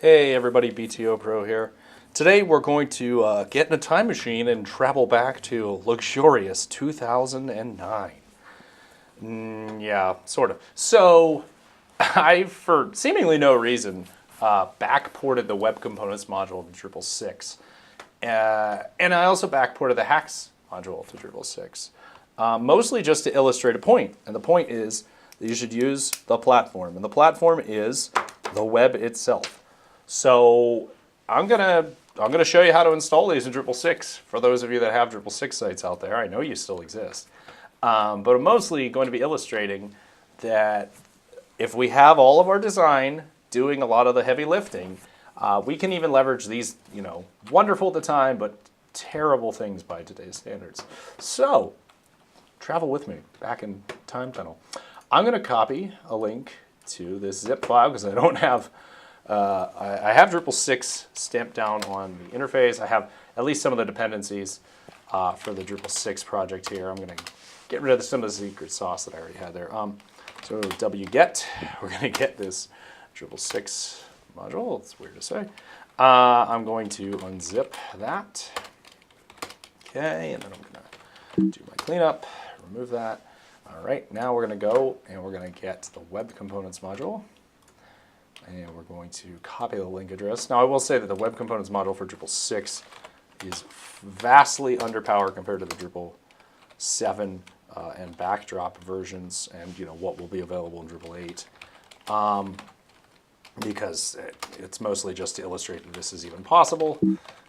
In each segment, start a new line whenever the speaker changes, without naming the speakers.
Hey everybody, BTO Pro here. Today we're going to get in a time machine and travel back to luxurious 2009. Yeah, sort of. So I, for seemingly no reason, backported the Web Components module to Drupal 6. And I also backported the HAX module to Drupal 6. Mostly just to illustrate a point. And the point is that you should use the platform. And the platform is the web itself. So I'm gonna show you how to install these in Drupal 6 for those of you that have Drupal 6 sites out there. I know you still exist, but I'm mostly going to be illustrating that if we have all of our design doing a lot of the heavy lifting, we can even leverage these, wonderful at the time but terrible things by today's standards. So travel with me back in time tunnel. I'm going to copy a link to this zip file because I don't have. I have Drupal 6 stamped down on the interface. I have at least some of the dependencies for the Drupal 6 project here. I'm going to get rid of some of the secret sauce that I already had there. So wget, we're going to get this Drupal 6 module. It's weird to say. I'm going to unzip that. Okay, and then I'm going to do my cleanup, remove that. All right, now we're going to go and we're going to get the Web Components module. And we're going to copy the link address. Now I will say that the Web Components module for Drupal 6 is vastly underpowered compared to the Drupal 7 and backdrop versions and what will be available in Drupal 8. Because it's mostly just to illustrate that this is even possible.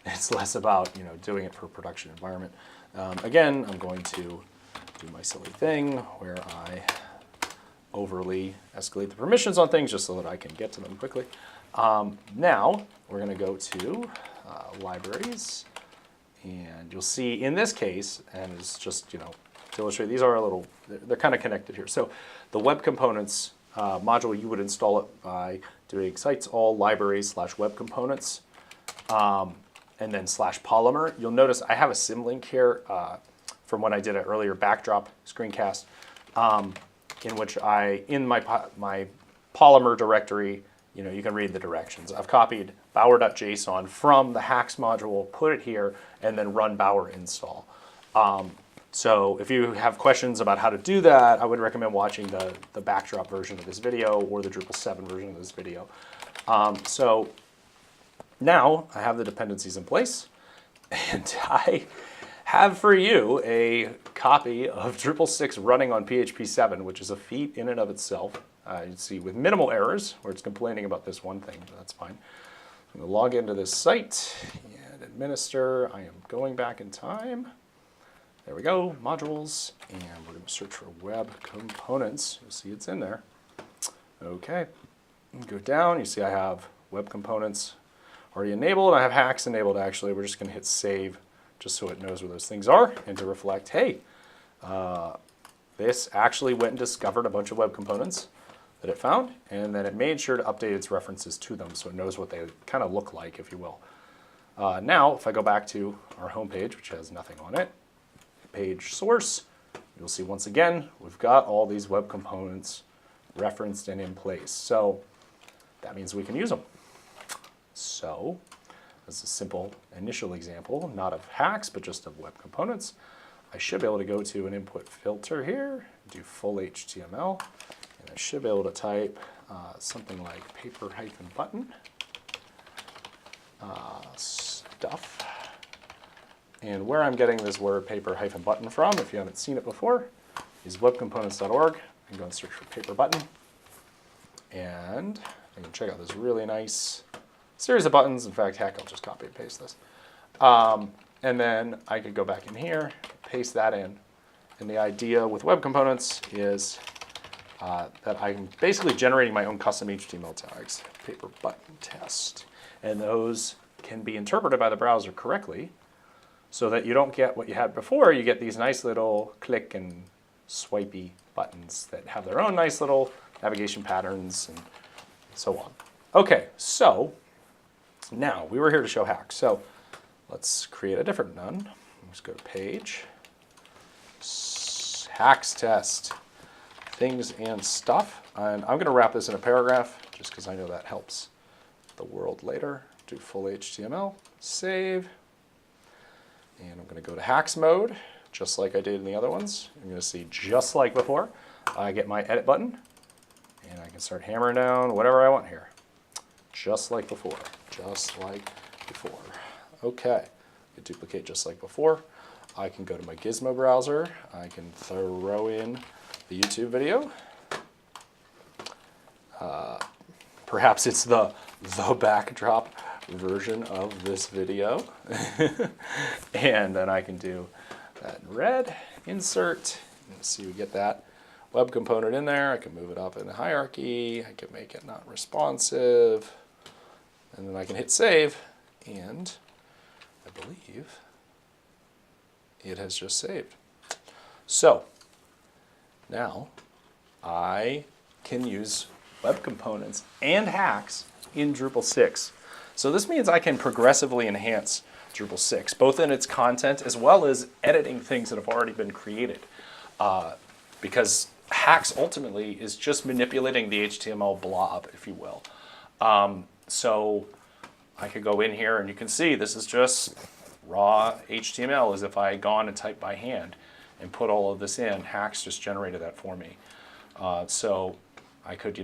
It's less about doing it for a production environment. Again, I'm going to do my silly thing where I overly escalate the permissions on things just so that I can get to them quickly. Now we're going to go to libraries, and you'll see in this case, and it's just to illustrate, these are they're kind of connected here. So the Web Components module, you would install it by doing sites all libraries / web components, and then /polymer. You'll notice I have a symlink here from when I did an earlier backdrop screencast. In which in my Polymer directory, you can read the directions. I've copied bower.json from the HAX module, put it here, and then run bower install. So if you have questions about how to do that, I would recommend watching the backdrop version of this video or the Drupal 7 version of this video. So now I have the dependencies in place, and I have for you a copy of Drupal 6 running on PHP 7, which is a feat in and of itself. You see with minimal errors, where it's complaining about this one thing, but that's fine. I'm going to log into this site and administer. I am going back in time. There we go, modules, and we're going to search for Web Components. You'll see it's in there. Okay, go down. You see I have Web Components already enabled. I have HAX enabled, actually. We're just going to hit Save, just so it knows where those things are, and to reflect, hey, this actually went and discovered a bunch of web components that it found, and then it made sure to update its references to them so it knows what they kind of look like, if you will. Now, if I go back to our home page, which has nothing on it, page source, you'll see once again, we've got all these web components referenced and in place. So that means we can use them. So as a simple initial example, not of HAX, but just of web components, I should be able to go to an input filter here, do full HTML, and I should be able to type something like paper-button stuff. And where I'm getting this word paper-button from, if you haven't seen it before, is webcomponents.org. I'm going to search for paper button, and you can check out this really nice series of buttons. In fact, heck, I'll just copy and paste this. And then I could go back in here, paste that in. And the idea with web components is that I'm basically generating my own custom HTML tags, paper button test. And those can be interpreted by the browser correctly so that you don't get what you had before. You get these nice little click and swipey buttons that have their own nice little navigation patterns and so on. Okay, so now, we were here to show HAX, so let's create a different none. Let's go to page, HAX test, things and stuff. And I'm going to wrap this in a paragraph just because I know that helps the world later, do full HTML, save, and I'm going to go to HAX mode, just like I did in the other ones. I'm going to see, just like before, I get my edit button, and I can start hammering down whatever I want here. Just like before, just like before. Okay, I duplicate just like before. I can go to my Gizmo browser. I can throw in the YouTube video. Perhaps it's the backdrop version of this video. And then I can do that in red, insert, and see we get that web component in there. I can move it up in the hierarchy. I can make it not responsive. And then I can hit save, and I believe it has just saved. So now I can use web components and HAX in Drupal 6. So this means I can progressively enhance Drupal 6, both in its content as well as editing things that have already been created. Because HAX ultimately is just manipulating the HTML blob, if you will. So I could go in here and you can see this is just raw HTML as if I had gone and typed by hand and put all of this in. HAX just generated that for me. So I could,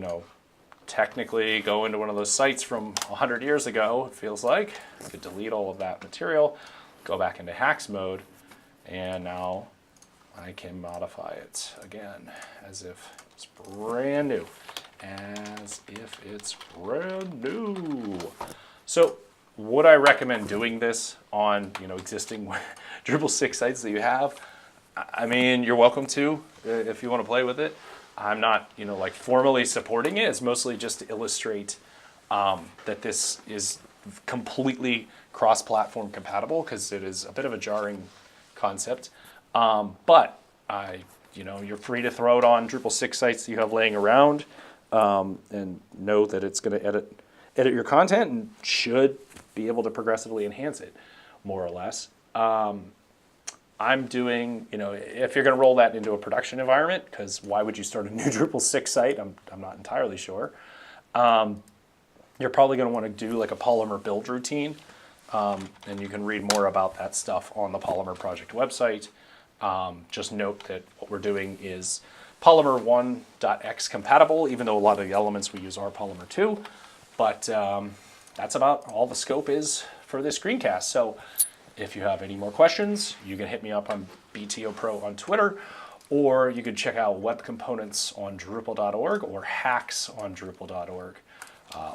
technically go into one of those sites from 100 years ago, it feels like. I could delete all of that material, go back into HAX mode, and now I can modify it again as if it's brand new. As if it's brand new. So would I recommend doing this on existing Drupal 6 sites that you have? I mean, you're welcome to if you want to play with it. I'm not like formally supporting it. It's mostly just to illustrate that this is completely cross-platform compatible, because it is a bit of a jarring concept. But you're free to throw it on Drupal 6 sites that you have laying around, and know that it's going to edit your content and should be able to progressively enhance it, more or less. I'm doing, if you're going to roll that into a production environment, because why would you start a new Drupal 6 site? I'm not entirely sure. You're probably going to want to do like a Polymer build routine, and you can read more about that stuff on the Polymer project website. Just note that what we're doing is Polymer 1.x compatible, even though a lot of the elements we use are Polymer 2. But that's about all the scope is for this screencast. So if you have any more questions, you can hit me up on BTO Pro on Twitter, or you can check out Webcomponents on Drupal.org, or HAX on Drupal.org,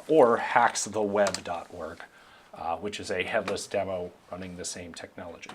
or hackstheweb.org, which is a headless demo running the same technology.